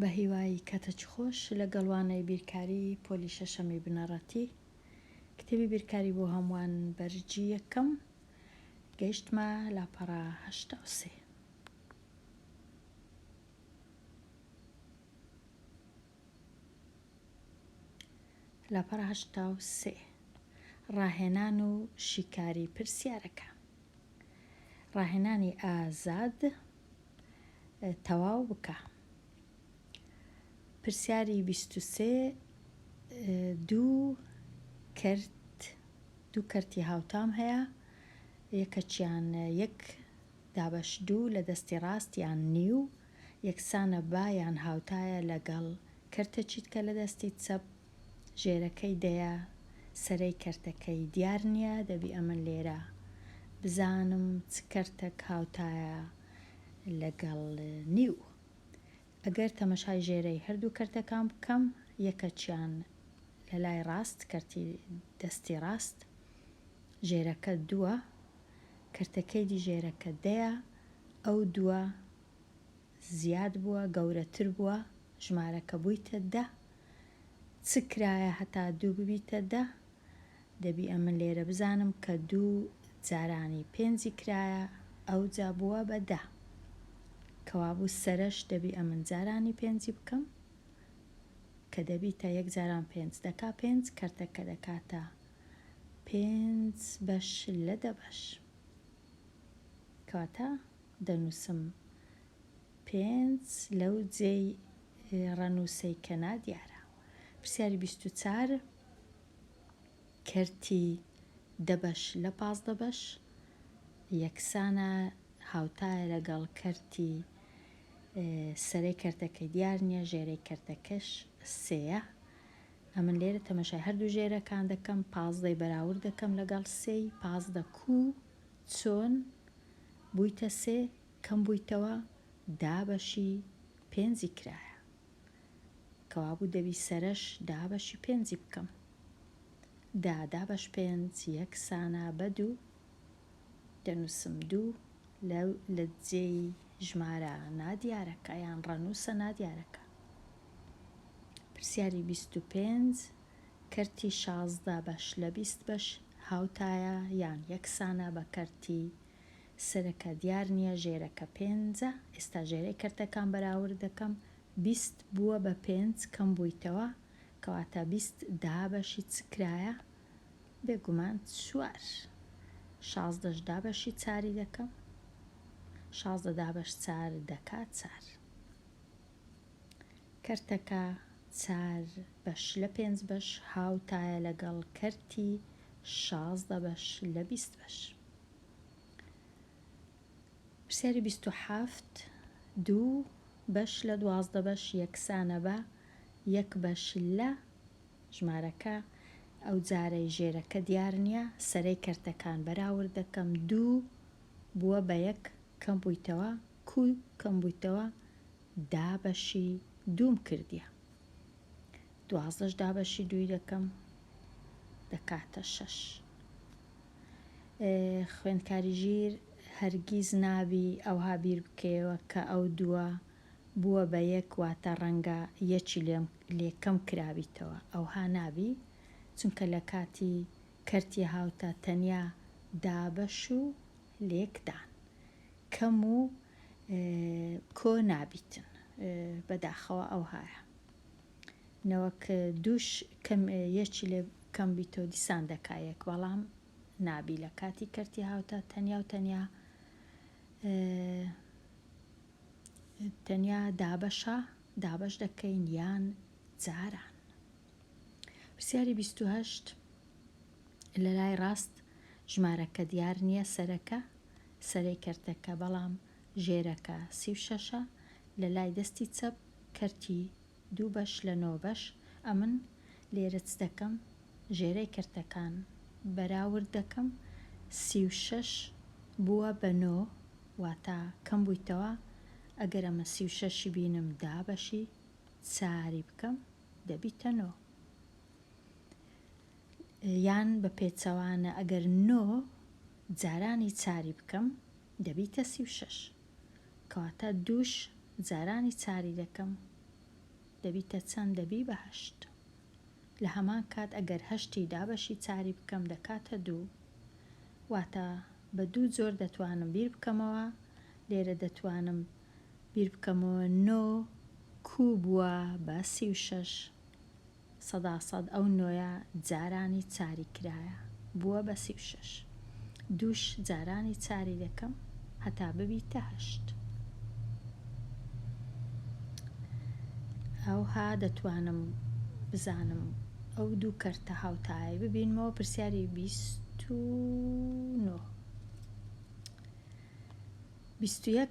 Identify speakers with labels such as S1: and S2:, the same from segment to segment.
S1: بە هیوای کەتەچ خۆش لە گەڵوانەی بیرکاری پۆلی شەشەمی بنەڕەتی کتێبی بیرکاری بۆ هەمووان بەرجی یەکەم گەیشتمە لاپەڕە 83. لاپەڕە 83 ڕاهێنان و شیکاری پرسیارەکە. ڕاهێنانی ئازاد تەواو بکە. پرسیاری 23 دوو کەرتی هاوتام هەیە، یەکەچیان یەک دابەش دوو لە دەستی ڕاست یان نیو، یەکسانە با یان هاوتایە لەگەڵ کەرتێکی تکە لە دەستی چەپ، ژێرەکەی دەیە سەرەی کەرتەکەی دیار نییە، دەبی ئەمن لێرە بزانم چ کەرتێک هاوتایە لەگەڵ نیو. ئەگەر تەمەشای ژێرەی هەردوو کەرتەکان بکەم، یەکەچیان لە لای ڕاست کەرتی دەستی ڕاست، ژێرەکە دووە، کەرتەکەی دی ژێرەکە دەیە، ئەو دووە زیاد بووە، گەورەتر بووە، ژمارەکە بوویتە 10، چ کرایە هەتا دوو ببیتە 10؟ دەبی ئەمن لێرە بزانم کە دوو جارانی 5 کرایە، ئەو جا بووە بە 10، کەوابوو سەرش دەبی ئەمن جارانی 5 بکەم کە دەبیتە 1 جاران 5 دەکا 5، کەرتەکە دەکاتە 5 بەش لە 10 بەش، کەواتە دەنووسم 5 لەو جێی ڕەنووسەی کە نادیارە. پرسیاری 24 کەرتی 10 بەش لە 15 بەش یەکسانە، هاوتایە لەگەڵ کەرتی سەرەی کەرتەکەی دیار نییە، ژێرەی کەرتەکەش 3ە. ئەمن لێرە تەمەشای هەردوو ژێرەکان دەکەم، 15ی بەراورد دەکەم لەگەڵ 3ی، 15 کو چۆن بوویتە 3 کەم بوویتەوە 10 بەشی 5 کرایە، کەوابوو دەبی سەرش 10 بەشی 5 بکەم. 10 بەش 5 یەکسانە بە 2، دەنووسم 2 لە جێی ژمارە نادیارەکە یان ڕەنووسە نادیارەکە. پرسیاری 25 کەرتی 16 بەش لە 20 بەش هاوتایە یان یەکسانە بە کەرتی سەرەکە دیار نییە، ژێرەکە 5ە. ئێستا ژێرەی کەرتەکان بەراورد دەکەم، 20 بووە بە 5 کەم بوویتەوە، کەواتە 20 10 بەشی چ کرایە؟ بێگومان 4. 16ش 10 بەشی 4 دەکەم، 16 10 بەش 4 دەکات 4. کەرتەکە 4 بەش لە 5 بەش هاوتایە لەگەڵ کەرتی 16 بەش لە 20 بەش. پرسیاری 27 2 بەش لە 12 بەش یەکسانە بە 1 بەش لە ژمارەکە، ئەو جارەی ژێرەکە دیار نییە، سەرەی کەرتەکان بەراورد دەکەم، 2 بووە بە 1 کەم بوویتەوە، کو کەم بوویتەوە 10 بەشی 2 کردیە، 12ش 10 بەشی 2 دەکەم دەکاتە 6. خوێندکاری ژیر هەرگیز نابی ئەوها بیر بکەیەوە کە ئەو دووە بووە بە 1 واتە ڕەنگە یەکی لێ کەم کرابیتەوە، ئەوها نابی، چونکە لە کاتی کەرتی هاوتە تەنیا دابەش و لێکدان، کەم و کۆ نابیتن بەداخەوە ئەوهایە، نەوەک دووش یەکی لێ کەم بیتەوە دیسان دەکایەک، بەڵام نابی لە کاتی کەرتی هاوتە تەنیا و تەنیا دابەش دەکەین یان جاران. پرسیاری 28 لە لای ڕاست ژمارەکە دیار نییە، سەرەی کەرتەکە، بەڵام ژێرەکە 36ە، لە لای دەستی چەپ کەرتی 2 بەش لە 9 بەش. ئەمن لێرە چ دەکەم؟ ژێرەی کەرتەکان بەراورد دەکەم، 36 بووە بە 9 واتە کەم بوویتەوە، ئەگەر ئەمە 36 بینم 10 بەشی 4 بکەم دەبیتە 9، یان بە پێچەوانە ئەگەر 9 جارانی 4 بکەم دەبیتە 36، کەواتە 2ش جارانی 4 دەکەم دەبیتە چەند دەبی بە 8 لە هەمان کات ئەگەر 8 دابەشی چاری بکەم دەکاتە 2 واتە بە 2 جۆر دەتوانم بیر بکەمەوە لێرە دەتوانم بیر بکەمەوە 9 کوو بووە بە 36 سەداسەد ئەو 9 جارانی چاری کرایە بووە بە 36 دووش جارانی چاری دەکەم هەتا ببیتە 8 ئەوها دەتوانم بزانم ئەو دوو کەرتە هاوتای ببینمەوە پرسیاری 29 21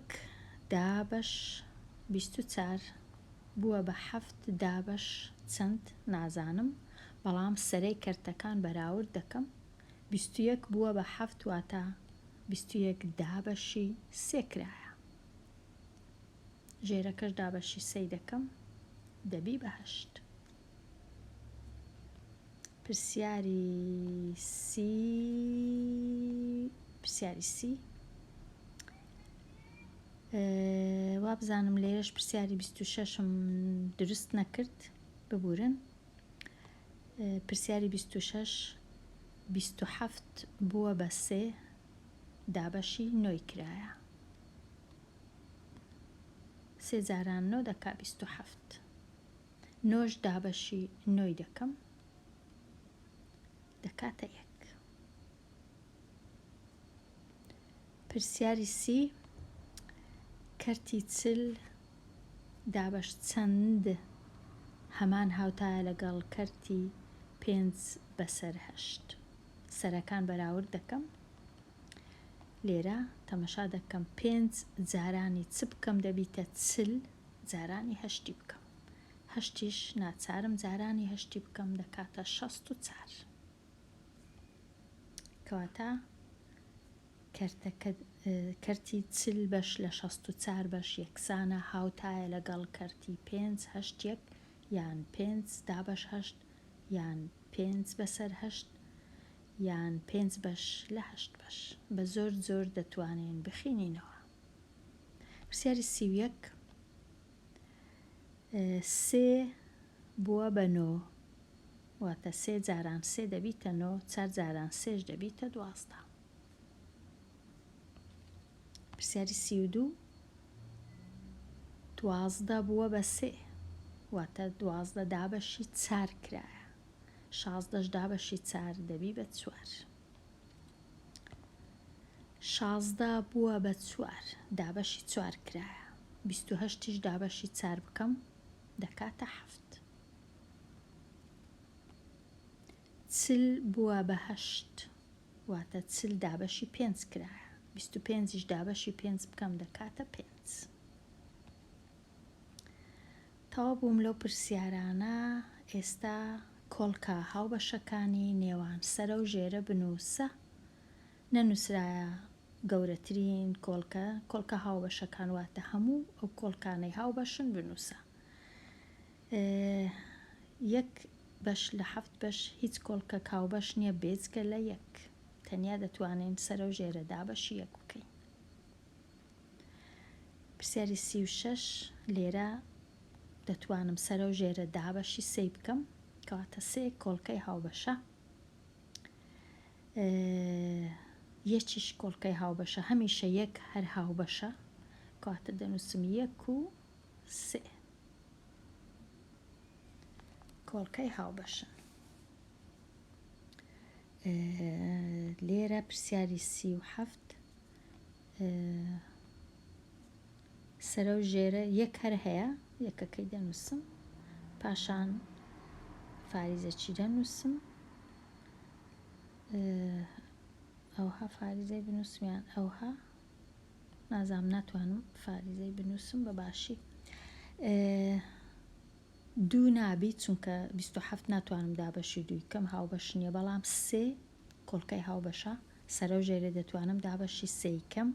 S1: دابەش 24 بووە بە 7 دابەش چەند نازانم بەڵام سەرەی کەرتەکان بەراورد دەکەم 21 بووە بە 7 واتە 21 دابەشی 3 کرایە ژێرەکەش دابەشی 3 دەکەم دەبی بە 8 پرسیاری سی وابزانم لێرەش پرسیاری 26م دروست نەکرد ببورن پرسیاری 26 27 بووە بە 3 دابەشی 9 کرایە 3 جاران 9 دەکا 27 9 دابەشی 9 دەکەم دەکاتە 1 پرسیاری سی کەرتی چل دابەش چەند هەمان هاوتایە لەگەڵ کەرتی 5 بەسەر 8 سەرەکان بەراورد دەکەم لێرە تەمەشا دەکەم 5 جارانی چ بکەم دەبیتە چل جارانی 8 بکەم 8ش ناچارم جارانی 8 بکەم دەکاتە 64 کەواتە کەرتی چل بەش لە 64 بەش یەکسانە هاوتایە لەگەڵ کەرتی 5 8 یان 5 دابەش 8 یان 5 بەسەر 8 یان 5 بەش لە 8 بەش بە زۆر زۆر دەتوانین بخینینەوە پرسیاری 31 3 بووە بە 9 واتە 3 جاران 3 دەبیتە 9 4 جاران 3 دەبیتە 12 پرسیاری 32 12 بووە بە 3 واتە 12 دابەشی 4 کرایە 16 دابەشی 4 دەبی بە 4 16 بووە بە 4 دابەشی 4 کرایە 28 دابەشی 4 بکەم دەکاتە 7 چل بووە بە 8 واتە چل دابەشی 5 کرایە 25 دابەشی 5 بکەم دەکاتە 5 تەوا بووم لەو پرسیارانە ئێستا کۆڵکە هاوبەشەکانی نێوان سەرە و ژێرە بنووسە نەنووسرایە گەورەترین کۆڵکە هاوبەشەکان واتە هەموو ئەو کۆڵکانەی هاوبەشن بنووسە 1 بەش لە 7 بەش هیچ کۆڵکە هاوبەش نییە بێجگە لە 1 تەنیا دەتوانین سەرە و ژێرە دابەشی 1 بکەین پرسیاری 36 لێرە دەتوانم سەرە و ژێرە دابەشی 3 بکەم کەواتە 3 کۆڵکەی هاوبەشە یەکیش کۆڵکەی هاوبەشە هەمیشە 1 هەر هاوبەشە کەواتە دەنووسم 1 و 3 کۆڵکەی هاوبەشن لێرە پرسیاری 37 سەرە و ژێرە 1 هەر هەیە یەکەکەی دەنووسم پاشان فاریزەکی دەنووسم ئەوها فاریزەی بنووسمیان ئەوها نازام ناتوانم فاریزەی بنووسم بە باشی دوو نابی چونکە 27 ناتوانم دابەشی دووی کەم هاوبەش نییە بەڵام 3 کۆڵکەی هاوبەشە سەرە و ژێرە دەتوانم دابەشی 3 کەم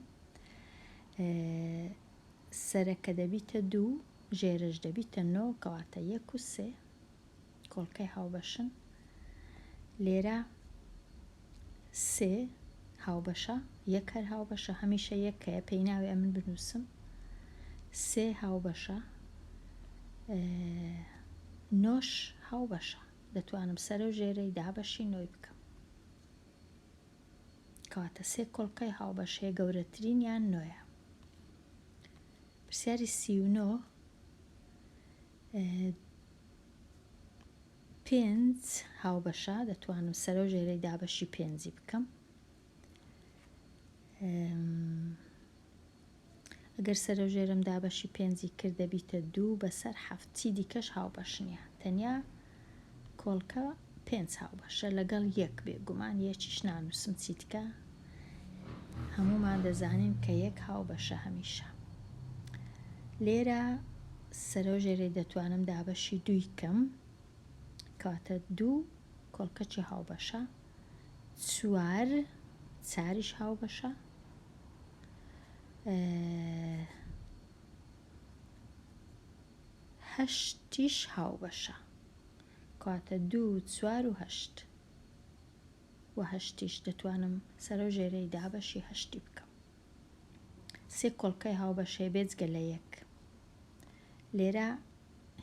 S1: سەرەکە دەبیتە 2 ژێرەش دەبیتە 9 کەواتە 1 و 3 کۆڵکەی هاوبەشن لێرە 3 هاوبەشە 1 هەر هاوبەشە هەمیشە 1 هەیە پێی ناوێ من بنووسم 3 هاوبەشە نۆش هاوبەشە، دەتوانم سەرە و ژێرەی دابەشی نۆی بکەم. کەواتە سێ کۆڵکەی هاوبەشەیە، گەورەترینیان نۆیە. پرسیاری 39 5 هاوبەشە، دەتوانم سەرە و ژێرەی دابەشی 5 بکەم. ئەگەر سەرە و ژێرم دابەشی 5 کرد دەبیتە 2 بەسەر 7. چی دیکەش هاوبەش نییە، تەنیا کۆڵکە 5 هاوبەشە لەگەڵ یەک بێگومان، یەکیش نانووسم چی دیکە، هەمومان دەزانین کە یەک هاوبەشە هەمیشە. لێرە سەرە و ژێرەی دەتوانم دابەشی 2 بکەم، کەواتە 2 کۆڵکەچی هاوبەشە، 4 چاریش هاوبەشە، 8ش هاوبەشە، کەواتە 2 4 و 8 و 8ش دەتوانم سەرە و ژێرەی دابەشی 8 بکەم. سێ کۆڵکەی هاوبەشەیە بێجگە لە یەک. لێرە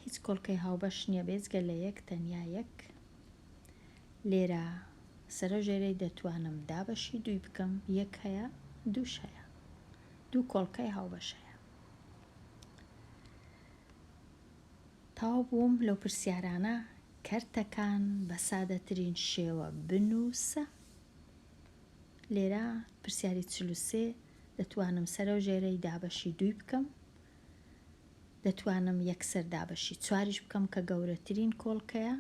S1: هیچ کۆڵکەی هاوبەش نییە بێجگە لە یەک، تەنیا یەک. لێرە سەرە و ژێرەی دەتوانم دابەشی 2 بکەم، یەک هەیە، 2ش هەیە، 2 کۆڵکەی هاوبەشەیە. تەواو بووم لەو پرسیارانە. کەرتەکان بە سادەترین شێوە بنووسە. لێرە پرسیاری 43 دەتوانم سەرە و ژێرەی دابەشی 2 بکەم، دەتوانم یەکسەر دابەشی 4ش بکەم کە گەورەترین کۆڵکەیە،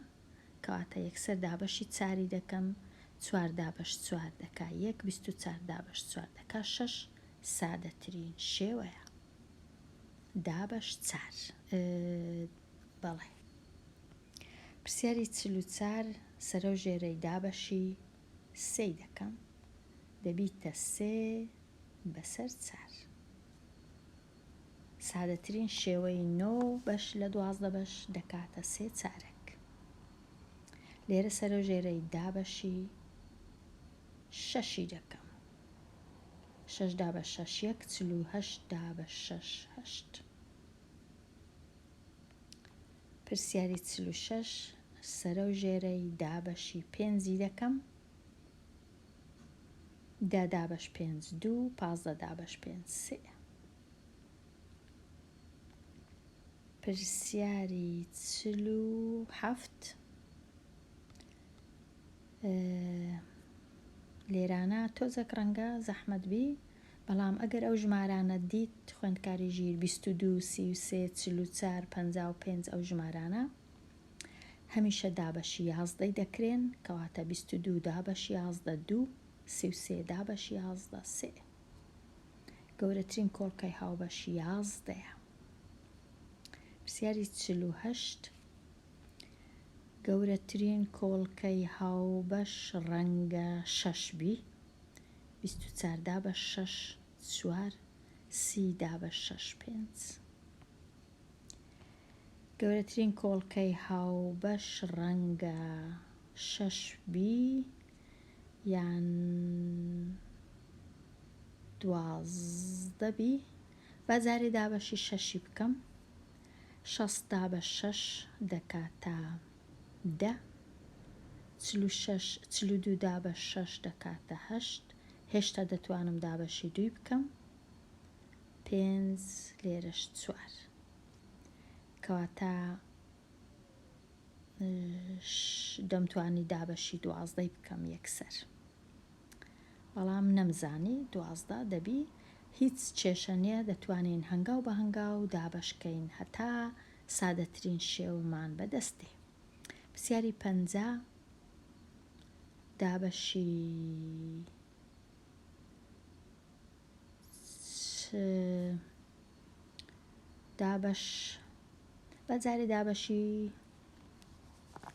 S1: کەواتە یەکسەر دابەشی 4 دەکەم، 4 دابەش 4 دەکا 1، 24 دابەش 4 دەکا 6. سادەترین شێوەیە دابەش 4. بەڵێ. پرسیاری 44 سەرە و ژێرەی دابەشی 3 دەکەم، دەبیتە 3 بەسەر 4. سادەترین شێوەی 9 بەش لە 12 بەش دەکاتە 3 چارەک. لێرە سەرە و ژێرەی دابەشی 6 دەکەم، 6 دابەش 6 1، 48 دابەش 6 8. پرسیاری 46 سەرە و ژێرەی دابەشی 5 دەکەم، 10 دابەش 5 2، 15 دابەش 5 3. پرسیاری 47 لێرانە تۆزێک ڕەنگە زەحمەت بی، بەڵام ئەگەر ئەو ژمارانە دیت خوێندکاری ژیر 22 33 44 55 ئەو ژمارانە هەمیشە دابەشی 11 دەکرێن، کەواتە 22 دابەشی 11 2، 33 دابەشی 11 3. گەورەترین کۆڵکەی هاوبەشی 11. پرسیاری 48 گەورەترین کۆڵکەی هاوبەش ڕەنگە 6 بی، 24 دابەش 6 4، 30 دابەش 6 5. گەورەترین کۆڵکەی هاوبەش ڕەنگە 6 بی یان 12 بی، بەجارێ دابەشی 6 بکەم، 60 دابەش 6 دەکاتە 10، 42 دابەش 6 دەکاتە 8. هێشتا دەتوانم دابەشی 2 بکەم، 5 لێرەش 4، کەواتە دەمتوانی دابەشی 12 بکەم یەکسەر، بەڵام نەمزانی 12 دەبی. هیچ کێشە نییە، دەتوانین هەنگاو بە هەنگاو دابەشکەین هەتا سادەترین شێومان بەدەستێ. پرسیاری 50 دابەشی بەجارێ دابەشی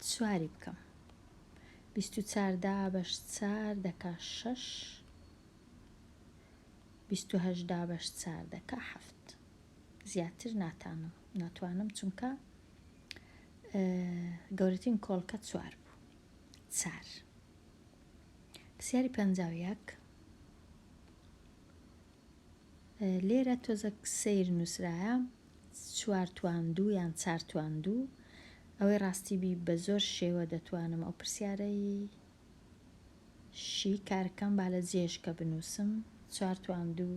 S1: 4 بکەم، 24 دابەش 4 دەکا 6، 28 دابەش 4 دەکا 7. زیاتر ناتوانم چونکە گەورەترین کۆڵکە 4 بوو. 4. پرسیاری 51 لێرە تۆزە سیر نووسرایە چوار تواندوو یان چار تواندوو ئەوەی ڕاستیبی بە زۆر شێوە دەتوانم ئەو پرسیارەی شی کارەکەم با لە جێشکە بنووسم. چوار تواندوو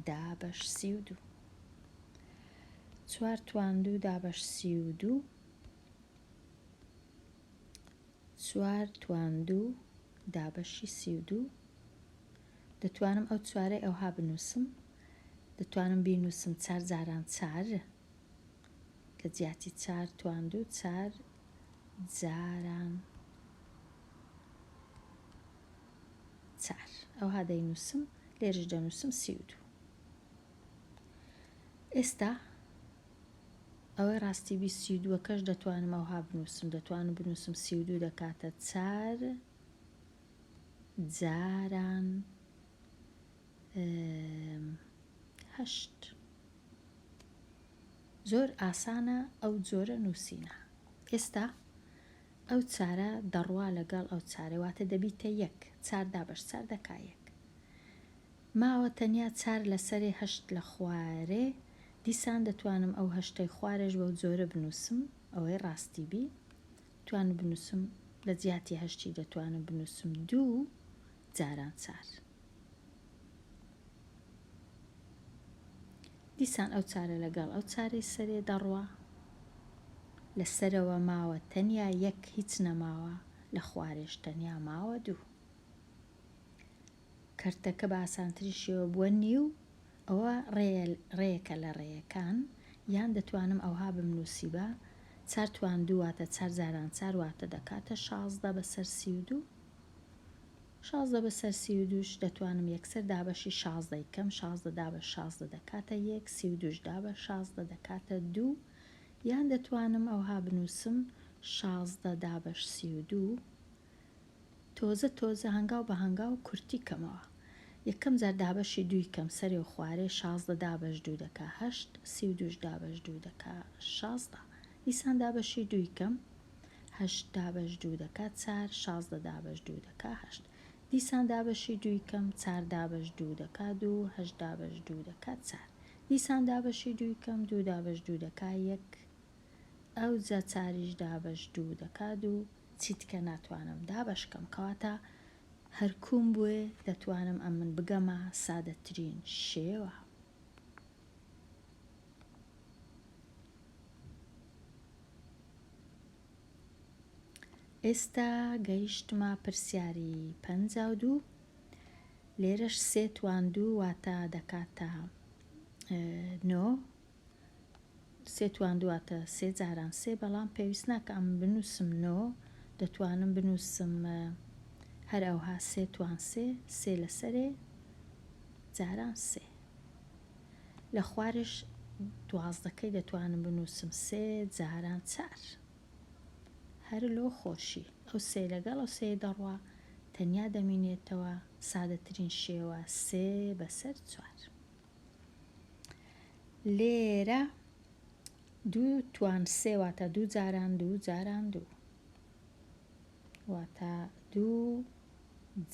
S1: دا بەش 32. چوار تواندوو دا بەش 32. چوار تواندوو دا بەشی 32. دەتوانم ئەو چوارەی ئەوها بنووسم. دەتوانم بینووسم چار جاران چار کە جیاتی چار تواندوو چار جاران چار ئەوها دەینووسم. لێرش دەنووسم 32. ئێستا ئەوەی ڕاستیبی 32کەش دەتوانم ئەوها بنووسم. دەتوانم بنووسم 32 دەکاتە چار جاران هەشت. زۆر ئاسانە ئەو جۆرە نووسینە. ئێستا ئەو چارە دەڕوا لەگەڵ ئەو چارەواتە دەبیتە یەک. چار دا بەش چار دەکا یەک. ماوە تەنیا چار لەسەرێ هەشت لە خوارێ. دیسان دەتوانم ئەو هەشتەی خوارێش بەو جۆرە بنووسم. ئەوەی ڕاستیبی توانم بنووسم لە جیاتی هەشتی دەتوانم بنووسم 2 جاران چار. دیسان ئەو چارە لەگەڵ ئەو چارەی سەرێ دەڕوا. لەسەرەوە ماوە تەنیا یەک هیچ نەماوە. لە خوارێش تەنیا ماوە 2. کەرتەکە بە ئاسانتری شێوە بووە نیو. ئەوە ڕێیەکە لە ڕێیەکان یان دەتوانم ئەوها بمنووسی بە چار تواندوو واتە چار جاران چار واتە دەکاتە 16 بەسەر 32. 16 بەسەر 32ش دەتوانم یەکسەر دابەشی 16 کەم. 16 دا بە 16 دەکاتە 1. 32ش دا بە 16 دەکاتە 2. یان دەتوانم ئەوها بنووسم 16 دا بەش 32. تۆزە هەنگاو بە هەنگاو کورتی کەمەوە. یەکەم جار دابەشی 2 کەم سەری و خوارێ 16 دا بەش 2 دەکا 8. 32ش دا بەش 2 دەکا 16. دیسان دابەشی 2 کەم 8 دا بەش 2 دەکات 4. 16 دا بەش 2 دەکا 8. دیسان دابەشی 2 کەم 4 دا بەش 2 دەکا 2. 8 دا بەش 2 دەکات 4. دیسان دابەشی 2 کەم 2 دا بەش 2 دەکا 1. ئەو جا 4ش دا بەش 2 دەکا 2. چیتکە ناتوانم دابەشکەم کەواتە هەرکوم بووێ دەتوانم ئەم من بگەمە سادەترین شێوە. ئێستا گەیشتمە پرسیاری 52. لێرەش 3 تواندوو واتە دەکاتە 9. 3 تواندوو واتە 3 جاران 3 بەڵام پێویست ناکە ئەم بنووسم 9. دەتوانم بنووسم هەر ئەوها 3 توان 3 لەسەرێ جاران 3. لە خوارش 12کەی دەتوانم بنووسم 3 جاران 4. هەر لۆ خۆشی ئەو 3 لەگەڵ ئەو 3 دەڕوا تەنیا دەمینێتەوە سادەترین شێوە 3 بەسەر 4. لێرە 2 توان 3 واتە 2 جاران 2 جاران 2 واتە 2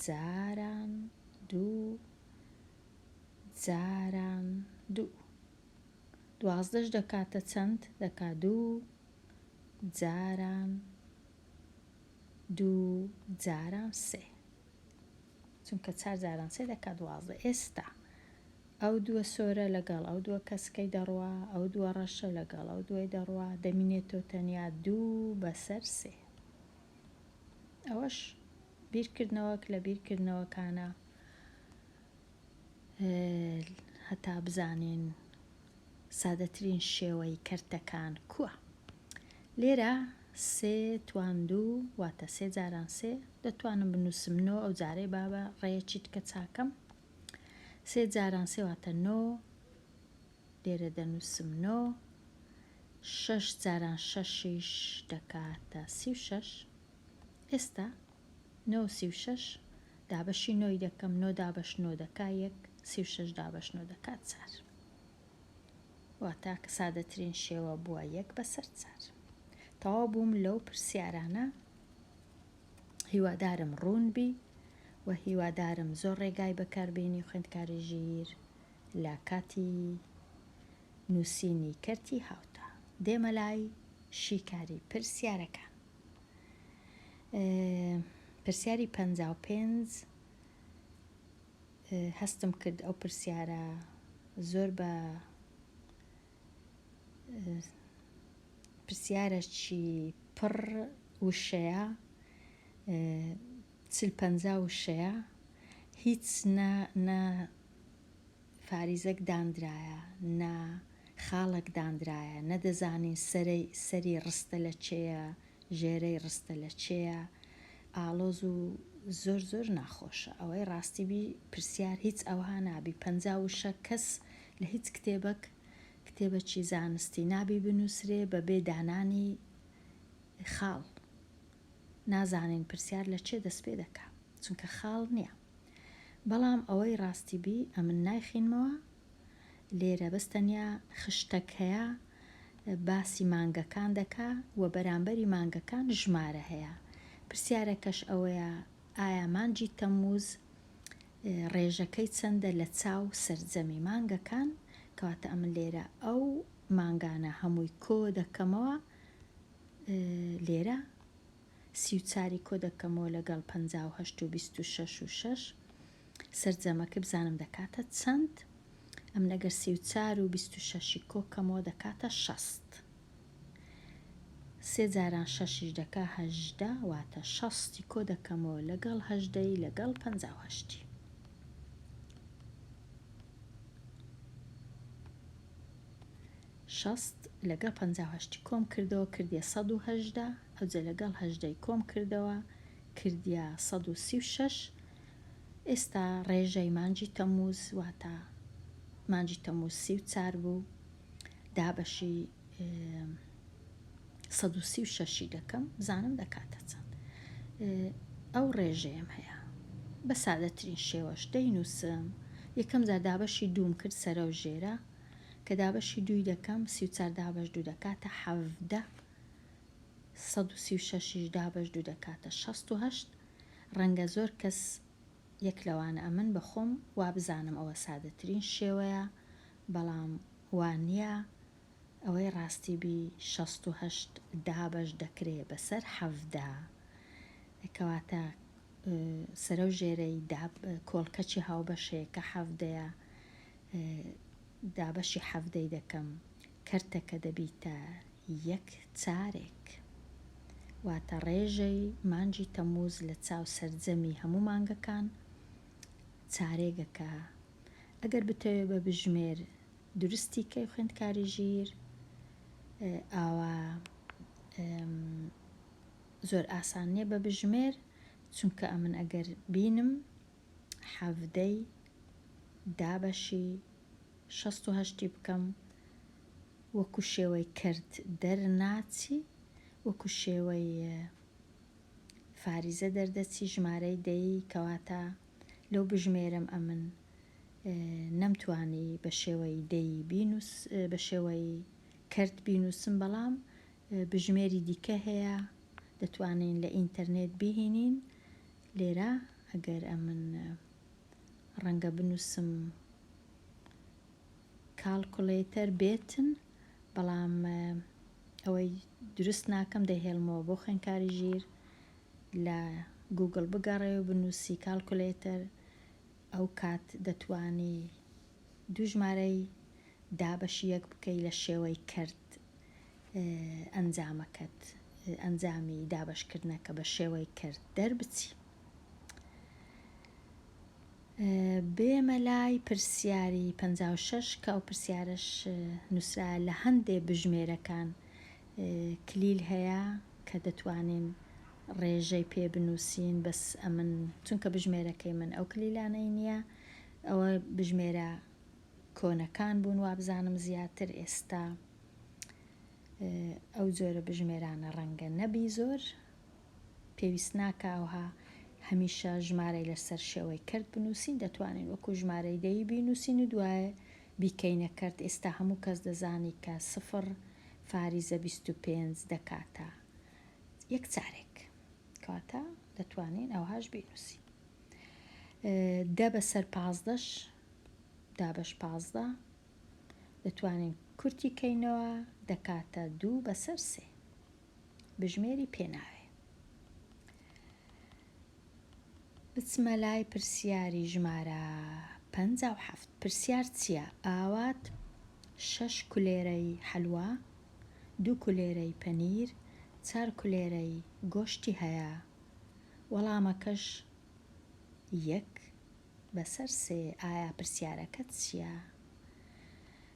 S1: جاران 2 جاران 2. 12ش دەکاتە چەند؟ دەکات 2 جاران 2 جاران 3 چونکە 4 جاران 3 دەکات 12. ئێستا ئەو دووە سۆرە لەگەڵ ئەو دووە کەسکەی دەڕوا ئەو دووە ڕەشە لەگەڵ ئەو دوای دەڕوا دەمینێتەوە تەنیا 2 بەسەر 3. ئەوەش بیرکردنەوەک لە بیرکردنەوەکانە هەتا بزانین سادەترین شێوەی کەرتەکان کووە. لێرە 3 تواندوو واتە 3 جاران 3 دەتوانم بنووسم 9. ئەو جارەی بابە ڕێیەکی تکە چاکەم. 3 جاران 3 واتە 9. لێرە دەنووسم 9. 6 جاران 6ش دەکاتە 36. ئێستا 9 36 دابەشی 9 دەکەم 9 دابەش 9 دەکا 1. 36 دابەش 9 دەکات 4. واتە کە سادەترین شێوە بووە 1 بەسەر 4. تەواو بووم لەو پرسیارانە. هیوادارم ڕوون بی و هیوادارم زۆر ڕێگای بەکاربێنی خوێندکاری ژیر لە کاتی نووسینی کەرتی هاوتا. دێمە لای شیکاری پرسیارەکان. پرسیاری 55 هەستم کرد ئەو پرسیارە زۆر بە پرسیارێکی پڕ وشەیە، 40-50 وشەیە، هیچ نە فاریزەک دانرایە، نە خاڵک دانرایە، نەدەزانین سەری ڕستە لە چێیە، ژێرەی ڕستە لە چێیە، ئاڵۆز و زۆر زۆر ناخۆشە. ئەوەی ڕاستیبی پرسیار هیچ ئەوها نابی 50 وشە کەس لە هیچ کتێبەکی زانستی نابی بنووسرێ بە بێدانانی خاڵ. نازانین پرسیار لە چێ دەست پێ دەکا چونکە خاڵ نییە. بەڵام ئەوەی ڕاستیبی ئەمن نایخینمەوە لێرە بەستەنیا خشتەک هەیە باسی مانگەکان دەکا و بەرامبەری مانگەکان ژمارە هەیە. پرسیارەکەش ئەوەیە ئایا مانگی تەمموز ڕێژەکەی چەندە لە چاو سەرجەمی مانگەکان، کەواتە ئەمن لێرە ئەو مانگانە هەمووی کۆ دەکەمەوە، لێرە 34 کۆ دەکەمەوە لەگەڵ 58 و 26 و 6 سەرجەمەکە بزانم دەکاتە چەند. ئەم لەگەر 34 و 26 کۆکەمەوە دەکاتە 60. 3 جاران 6 دەکا 18 واتە 60 کۆ دەکەمەوە لەگەڵ 18 لەگەڵ 58. شەست لەگەڵ 58 کۆم کردەوە کردیە 118، ئەوجە لەگەڵ 18 کۆم کردەوە کردیە 136. ئێستا ڕێژەی مانگی تەمموز واتە مانگی تەمموز 34 بوو، دابەشی 136 دەکەم بزانم دەکاتە چەند. ئەو ڕێژەیەم هەیە بە سادەترین شێوەش دەینووسم. یەکەم جار دابەشی دووم کرد سەرە و ژێرە کە دابەشی دووی دەکەم 34 دابەش دوو دەکاتە 17، 136 دابەش دوو دەکاتە 68. ڕەنگە زۆر کەس یەک لەوانە ئەمن بەخۆم وا بزانم ئەوە سادەترین شێوەیە، بەڵام وانە ئەوەی ڕاستیبی 68 دابەش دەکرێ بەسەر 17، کەواتە سەرە و ژێرەی کۆڵکەچی هاوبەشەیە کە 17ەیە، دابەشی 17 دەکەم، کەرتەکە دەبیتە 1 چارێک، واتە ڕێژەی مانگی تەمموز لە چاو سەرجەمی هەموو مانگەکان چارێگەکە. ئەگەر بتەوێ بە بژمێر درستی کەی خوێندکاری ژیر ئاوا زۆر ئاسان نییە بە بژمێر، چونکە ئەمن ئەگەر بینم 17 دابەشی 68 بکەم وەکو شێوەی کرد دەرناچی، وەکو شێوەی فاریزە دەردەچی ژمارەی دەی، کەواتە لەو بژمێرم ئەمن نەمتوانی بە شێوەی دەی بینوس بە شێوەی کرد بینوسم، بەڵام بژمێری دیکە هەیە دەتوانین لە ئینتەرنێت بهینین. لێرە ئەگەر ئەمن ڕەنگە بنووسم کالکولیتەر بێتن، بەڵام ئەوەی دروست ناکەم دەهێڵمەوە بۆ خوێندکاری ژیر لە گوگل بگەڕێ و بنووسی کالکولیتەر، ئەو کات دەتوانی دوو ژمارەی دابەشی یەک بکەی لە شێوەی کرد ئەنجامەکەت، ئەنجامی دابەشکردنەکە بە شێوەی کرد دەربچی. بێمە لای پرسیاری 56 کە ئەو پرسیارش نووسرا لە هەندێک بژمێرەکان کلیل هەیە کە دەتوانین ڕێژەی پێ بنووسین، بەس ئەمن چونکە بژمێرەکەی من ئەو کلیلانەی نییە، ئەوە بژمێرە کۆنەکان بوون وا بزانم زیاتر. ئێستا ئەو جۆرە بژمێرانە ڕەنگە نەبی زۆر پێویست ناکاوها هەمیشە ژمارەی لەسەر شێوەی کرد بنووسین، دەتوانین وەکو ژمارەی دەی بینووسین و دوایە بیکەینە کرد. ئێستا هەموو کەس دەزانی کە 0 فاریزە 25 دەکاتە 1 چارێک، کەواتە دەتوانین ئەوهاش بینووسین. 10 بەسەر 15 دابەش 15 دەتوانین کورتی کەینەوە دەکاتە 2/3 بژمێری پێناوێ. بچمە لای پرسیاری ژمارە 57. پرسیار چییە؟ ئاوات 6 کولێرەی حەلوا، 2 کولێرەی پەنیر، 4 کولێرەی گۆشتی هەیە. وەڵامەکەش 1/3. ئایا پرسیارەکەت چییە؟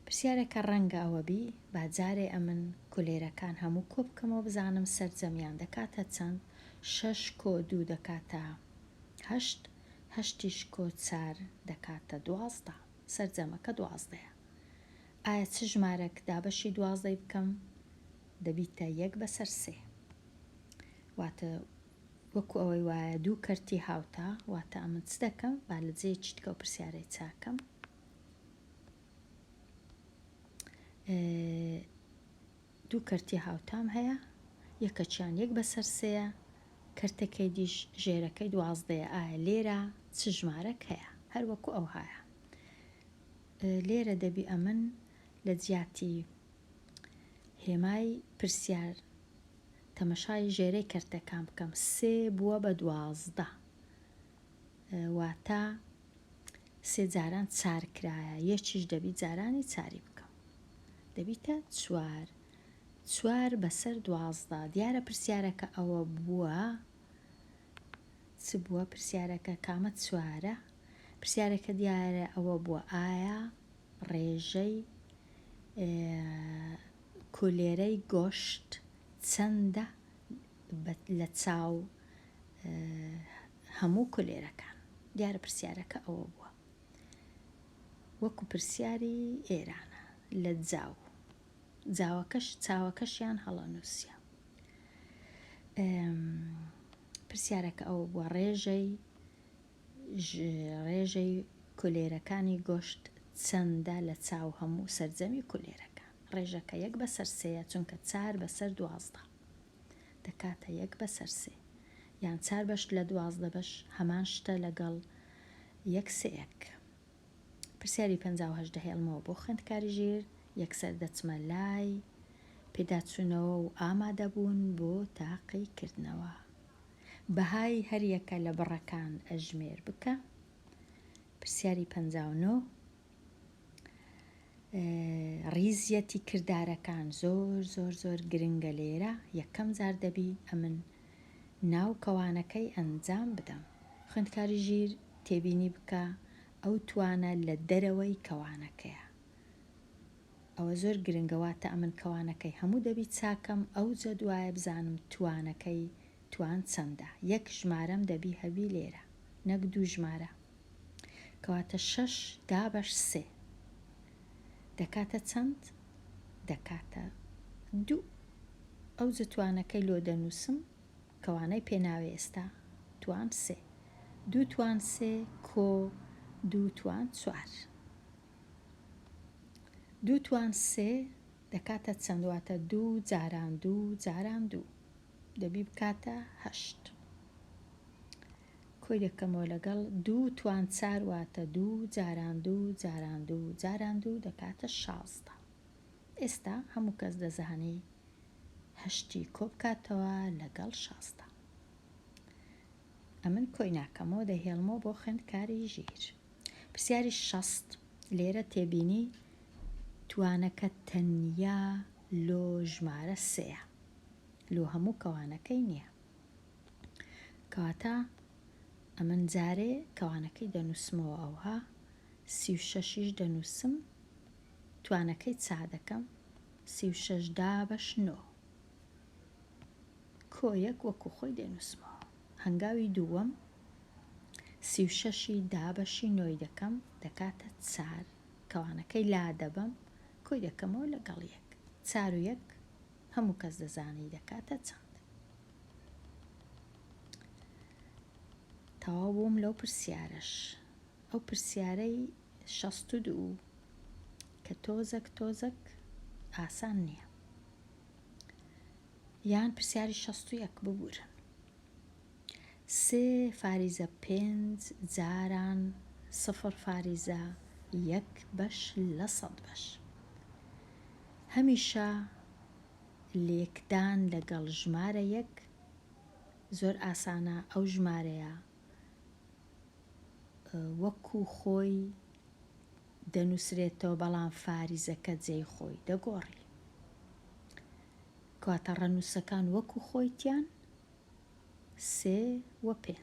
S1: پرسیارێکە ڕەنگە ئەوە بی با جارێ ئەمن کولێرەکان هەموو کۆ بکەمەوە بزانم سەرجەمیان دەکاتە چەند. 6 کۆ 2 دەکاتە 8، 8 کۆ 4 دەکاتە 12. سەرجەمەکە 12. ئایا چ ژمارەك دابەشی 12 بکەم؟ دەبیتە 1/3. واتە وەکو ئەوەی وایە 2 کەرتی هاوتە، واتە ئەمن چ دەکەم؟ با لە جێیەکی تکە و پرسیارەی چاکەم. 2 کەرتی هاوتام هەیە، یەکەچیان 1/3، کەرتەکەی دیش ژێرەکەی 12. ئایا لێرە چ ژمارەك هەیە؟ هەر وەکو ئەو هایە. لێرە دەبی ئەمن لە جیاتی هێمای پرسیار تەمەشای ژێرەی کەرتەکان بکەم. 3 بووە بە 12، واتە 3 جاران 4 کرایە، یەکیش دەبی جارانی 4 بکەم، دەبیتە 4. 4 بەسەر 12. دیارە پرسیارەکە ئەوە بووە چ بووە؟ پرسیارەکە کامە 4؟ پرسیارەکە دیارە ئەوە بووە ئایا ڕێژەی کولێرەی گۆشت چەندە لە چاو هەموو کولێرەکان. دیارە پرسیارەکە ئەوە بووە، وەکو پرسیاری ئێرانە لە چاوەکەشیان هەڵە نووسیە. پرسیارەکە ئەوە بووە ڕێژەی کولێرەکانی گۆشت چەندە لە چاو هەموو سەرجەمی کولێرەکان. ڕێژەکە 1/3 چونکە 4/12 دەکاتە 1/3، یان 4 بەش لە 12 بەش هەمان شتە لەگەڵ 1/3. پرسیاری 58 دەهێڵمەوە بۆ خوێندکاری ژیر. یەکسەر دەچمە لای پێداچوونەوە و ئامادەبوون بۆ تاقیکردنەوە. بەهای هەریەکە لە بڕەکان ئەژمێر بکە. پرسیاری 59 ریزیەتی کردارەکان زۆر گرنگە لێرە. یەکەم جار دەبی ئەمن ناو کەوانەکەی ئەنجام بدەم. خوێندکاری ژیر تێبینی بکە ئەو توانە لە دەرەوەی کەوانەکەیە. ئەوە زۆر گرنگەواتە ئەمن کەوانەکەی هەموو دەبی چاکەم، ئەو جە دوایە بزانم توانەکەی توان چەندە. 1 ژمارەم دەبی هەبی لێرە، نەک 2 ژمارە. کەواتە 6 دابەش 3 دەکاتە چەند؟ دەکاتە 2. ئەو جە توانەکەی لۆ دەنووسم، کەوانەی پێناوێ ئێستا توان 3. 2 توان 3 کۆ 2 توان 4. 2 توان 3 دەکاتە چەند؟ واتە 2 جاران 2 جاران 2 دەبی بکاتە 8. کۆی دەکەمەوە لەگەڵ 2 توان 4 واتە 2 جاران 2 جاران 2 جاران 2 دەکاتە 16. ئێستا هەموو کەس دەزانی 8 کۆ بکاتەوە لەگەڵ 16. ئەمن کۆی ناکەمەوە، دەهێڵمەوە بۆ خوێندکاری ژیر. پرسیاری 60 لێرە تێبینی توانەکە تەنیا لۆ ژمارە 3 لۆ هەموو کەوانەکەی نییە. کەواتە ئەمن جارێ کەوانەکەی دەنووسمەوە ئەوها 36 دەنووسم، توانەکەی چا دەکەم 36 دابەش 9 کۆ 1 وەکو خۆی دەنووسمەوە. هەنگاوی دووەم 36 دابەشی 9 دەکەم، دەکاتە 4. کەوانەکەی لا دەبەم، کۆی دەکەمەوە لەگەڵ 1. 4 و 1 هەموو کەس دەزانی دەکاتە چەند. تەواو بووم لەو پرسیارەش. ئەو پرسیارەی 62 کە تۆزێک ئاسان نییە. یان پرسیاری 61 ببورن. 3 فاریزە 5 جاران 0 فاریزە 1 بەش لە 100 بەش. هەمیشە لێکدان لەگەڵ ژمارە یەک زۆر ئاسانە ئەو ژمارەیە وەکو خۆی دەنووسرێتەوە بەڵام فاریزەکە جێی خۆی دەگۆڕی. کەواتە ڕەنووسەکان وەکو خۆیتیان 3 و 5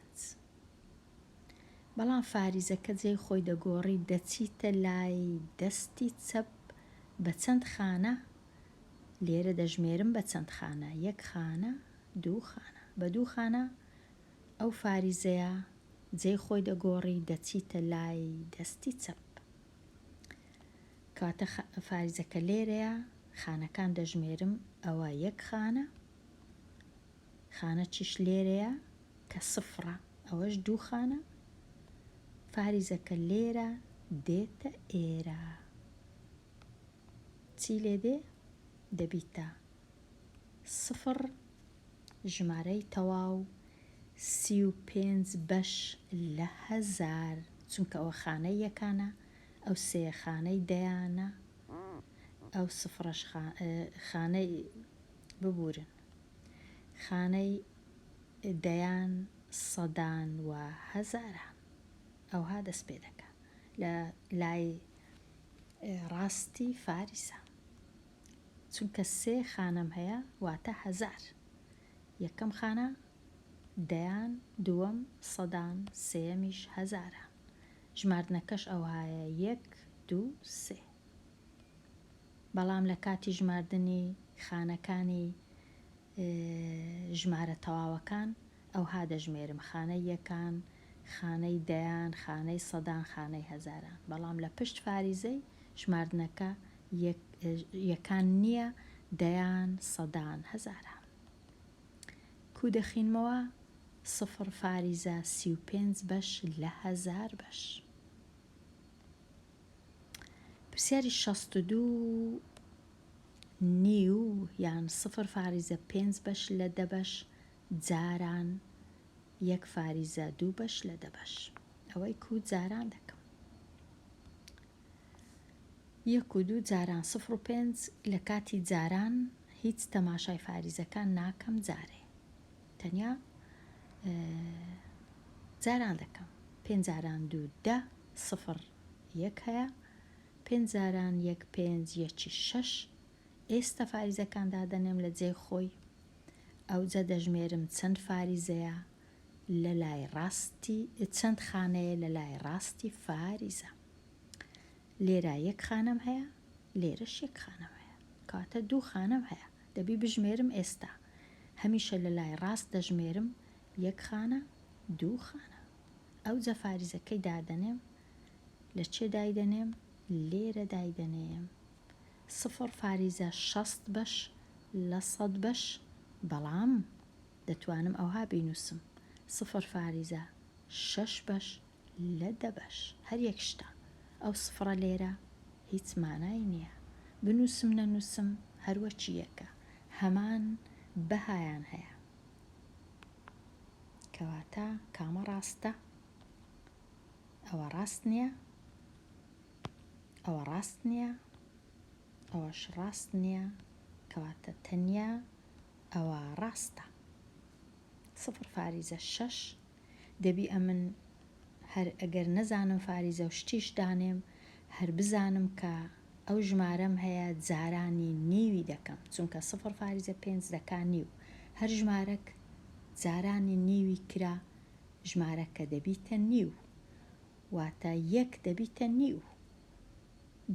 S1: بەڵام فاریزەکە جێی خۆی دەگۆڕی دەچیتە لای دەستی چەپ بە چەند خانە لێرە دەژمێرم بە چەند خانە 1 خانە 2 خانە بە 2 خانە ئەو فاریزەیە جێی خۆی دەگۆڕی دەچیتە لای دەستی چەپ. کەواتە فاریزەکە لێرەیە خانەکان دەژمێرم ئەوە 1 خانە خانە چیش لێرەیە کە 0 ئەوەش 2 خانە فاریزەکە لێرە دێتە ئێرە چی لێ دێ دەبیتە 0 ژمارەی تەواو 35 بەش لە 1000 چونکە ئەوە خانەی یەکانە ئەو 3 خانەی دەیانە ئەو 0ش خانەی ببورن خانەی دەیان سەدان و هەزاران ئەوها دەست پێ دەکات لە لای ڕاستی فاریزە چونکە 3 خانەم هەیە واتە 1000 یەکەم خانە دەیان دووەم سەدان سێمیش هەزاران ژماردنەکەش ئەوهایە 1 2 3 بەڵام لە کاتی ژماردنی خانەکانی ژمارە تەواوەکان ئەوها دەژمێرم خانەی یەکان خانەی دەیان خانەی سەدان خانەی هەزاران بەڵام لە پشت فاریزەی ژماردنەکە یەکان نییە دەیان سەدان هەزاران کو دەخینمەوە 0 فاریزە 35 بەش لە 1000 بەش. پرسیاری 62 نیو یان 0 فاریزە 5 بەش لە 10 بەش جاران 1 فاریزە 2 بەش لە 10 بەش ئەوەی کو جاران دەکەم 1 و 2 جاران 0 و 5 لە کاتی جاران هیچ تەماشای فاریزەکان ناکەم جارێ تەنیا جاران دەکەم 5 جاران 2 10 0 1 هەیە 5 جاران 1 5 1 6 ئێستا فاریزەکان دادەنێم لە جێ خۆی ئەوجە دەژمێرم چەند فاریزەیە لە لای ڕاستی چەند خانەیە لە لای ڕاستی فاریزە لێرە 1 خانەم هەیە لێرەش 1 خانەم هەیە کاتە 2 خانەم هەیە دەبی بژمێرم ئێستا هەمیشە لە لای ڕاست دەژمێرم 1 خانە 2 خانە ئەوجە فاریزەکەی دادەنێم لە چێ دایدەنێم لێرە دایدەنێم 0 فاریزە 60 بەش لە 100 بەش بەڵام دەتوانم ئەوها بینوسم 0 فاریزە 6 بەش لە 10 بەش هەر یەک شتە ئەو 0 لێرە هیچ مانای نییە بنووسم نەنووسم هەروە چیەکە هەمان بەهایان هەیە کەواتە کامە ڕاستە ئەوە ڕاست نییە ئەوە ڕاست نییە ئەوەش ڕاست نییە کەواتە تەنیا ئەوە ڕاستە 0 فاریزە 6 دەبی ئەمن هەر ئەگەر نەزانم فاریزە و شتیش دانێم هەر بزانم کە ئەو ژمارەم هەیە جارانی نیوی دەکەم چونکە 0 فاریزە 5 دەکا نیو هەر ژمارەك جارانی نیوی کرا ژمارەکە دەبیتە نیو واتە 1 دەبیتە نیو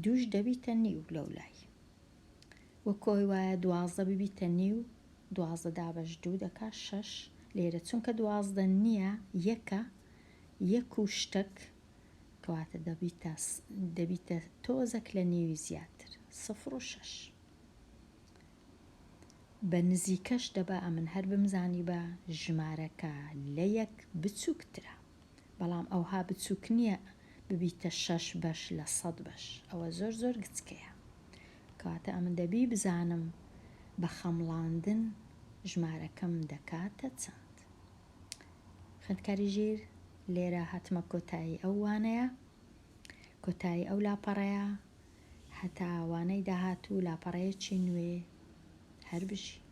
S1: 2 دەبیتە نیو لەو لای وەکۆی وایە 12 ببیتە نیو 12 دابەش 2 دەکا 6 لێرە چونکە 12 نییە یەکە 1 و شتێک کەواتە دەبیتە تۆزێک لە نیوی زیاتر 0 و 6 بە نزیکەش دەبا ئەمن هەر بمزانی بە ژمارەکە لە 1 بچووکترە بەڵام ئەوها بچووک نییە ببیتە 6 بەش لە 100 بەش ئەوە زۆر زۆر گچکەیە کەواتە ئەمن دەبی بزانم بە خەمڵاندن ژمارەکەم دەکاتە چەند. خوێندکاری ژیر لێرە هاتمە کۆتایی ئەو وانەیە کۆتایی ئەو لاپەڕەیە هەتا وانەی داهاتوو لاپەڕەیەکی نوێ هەر بژی.